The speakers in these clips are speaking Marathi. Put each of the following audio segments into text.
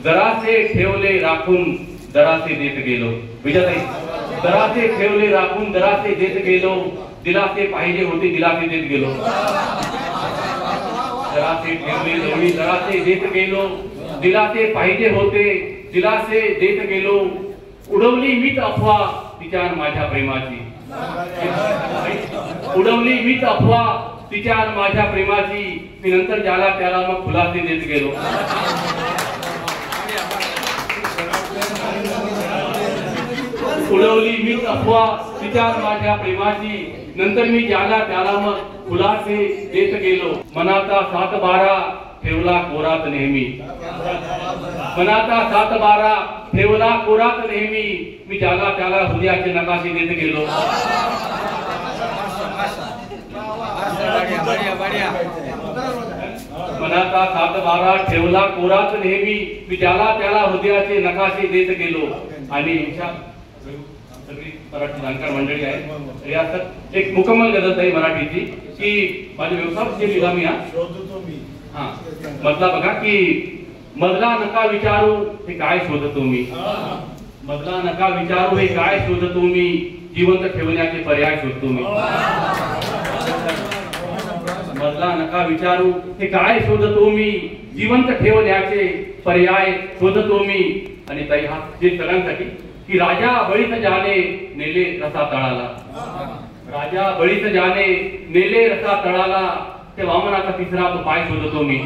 जरासे ठेवले राखून दरासे देत गेलो. विजयताई, जरासे ठेवले राखून दरासे देत गेलो, दिलासे पाहिजे होते दिलासे देत गेलो. जरासे ठेवले जवळी दरासे देत गेलो, दिलासे पाहिजे होते दिलासे देत गेलो. उडवली मीच अफवा तिच्या माझ्या प्रेमाची, उडवली मीच अफवा तिच्या माझ्या प्रेमाची. मी नंतर ज्याला त्याला मग खुलासे देत गेलो. उडवली मीच अफवा तिच्या माझ्या प्रेमाची, नंतर मी ज्याला त्याला मग खुलासे देत गेलो. मनाचा 7/12 ठेवला कोरात नेहमी, मनाचा 7/12 ठेवला कोरात नेहमी. मी ज्याला त्याला हृदयाचे नकाशे देत गेलो. मनाचा 7/12 ठेवला कोरात नेहमी. मी ज्याला त्याला हृदयाचे नकाशे देत गेलो. आणि सगळी मराठी जाणकार मंडळी आहे. यात एक मुकम्मल गजल आहे मराठीची की माझ्या व्यवसायाची निगामी हा मधला बघा की मधला नका विचारू हे काय शोधतो मी, मधला नका विचारू हे काय शोधतो मी, जिवंत ठेवण्याचे पर्याय शोधतो मी. मधला नका विचारू हे काय शोधतो मी, जिवंत ठेवण्याचे पर्याय शोधतो मी. आणि ताई हा जे सगळ्यांसाठी की राजा बळीत जाणे नेले रसा तळाला, राजा बळीत जाणे नेले रसा तळाला. ते वामनाचा तिसरा तो पाय शोधतो मी.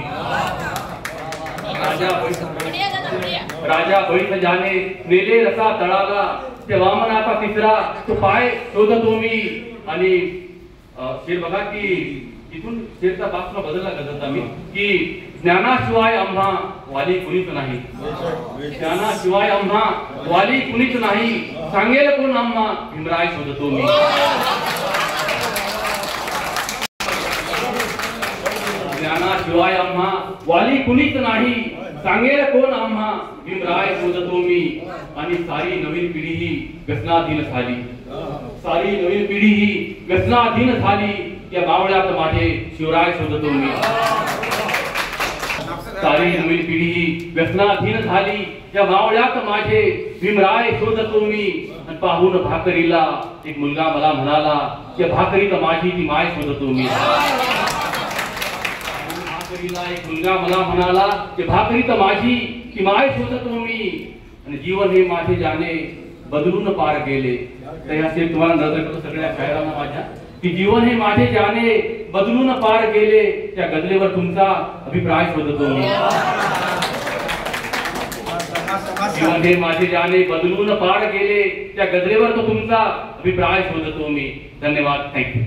राजा बळीत जाणे नेले रसा तळाला. ते वामनाचा तिसरा तो पाय शोधतो मी. आणि शेर बघा की इथून शेरचा बासमा बदलला गजलचा मी की ज्ञानाशिवाय आम्हा वाली कुणीच नाही, ज्ञानाशिवाय आम्हा वाली कुणीच नाही. सांगेल कोण आम्हा भीमराय शोधतो मी. ज्ञानाशिवाय आम्हा वाली कुणीच नाही, सांगेल कोण आम्हा भीमराय शोधतो मी. आणि सारी नवीन पिढी ही व्यसनाधीन झाली, सारी नवीन पिढी ही व्यसनाधीन झाली. या बावळ्यात माझे शिवराय शोधतो मी. सारी नवीन पिढी ही व्यसनाधीन झाली. या बावळ्यात माझे भीमराय शोधतो मी. आणि पाहून भाकरीला एक मुलगा मला म्हणाला, या भाकरीत माझी ती माय शोधतो मी. भाकरीला एक मुलगा मला म्हणाला, की भाकरीत माझी ती माय शोधतो मी. आणि जीवन हे माझे जाणे बदलून पार गेले. तर असे तुम्हाला नजर करतो सगळ्या शायरांना माझ्या की जीवन हे माझे जाणे बदलून पार गेले. त्या गजलेवर तुमचा अभिप्राय शोधतो मी. जीवन हे माझे जाणे बदलून पार गेले. त्या गजलेवर तो तुमचा अभिप्राय शोधतो मी. धन्यवाद. थँक्यू.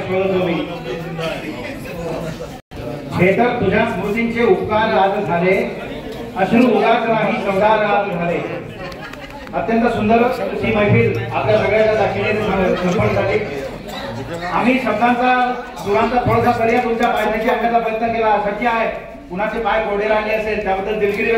शोधतो मी. शेतात तुझ्या स्मृतींचे उपकार आज झाले, अश्रू उगाच नाही चौदा रात झाले. अत्यंत सुंदर अशी मैफिल आपल्या सगळ्यांच्या दाखवण्यासाठी आम्ही शब्दांचा सुरांचा थोडासा पर्याय तुमच्या पायथ्याशी आणण्याचा प्रयत्न केला. शक्य आहे कुणाचे पाय कोरडे राहिले असेल त्याबद्दल दिलगिरी